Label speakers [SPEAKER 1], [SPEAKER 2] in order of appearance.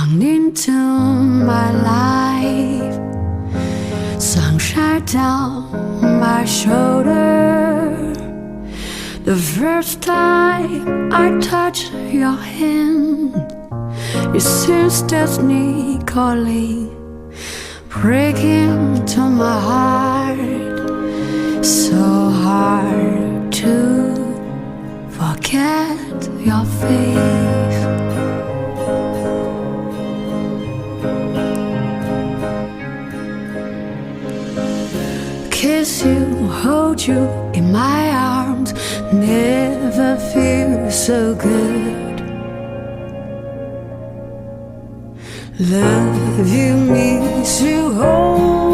[SPEAKER 1] Come into my life, sunshine down my shoulder. The first time I touch your hand, it seems destiny calling, breaking to my heart. So hard to forget your face. Kiss you, hold you in my arms, never feel so good. Love you, miss you, hold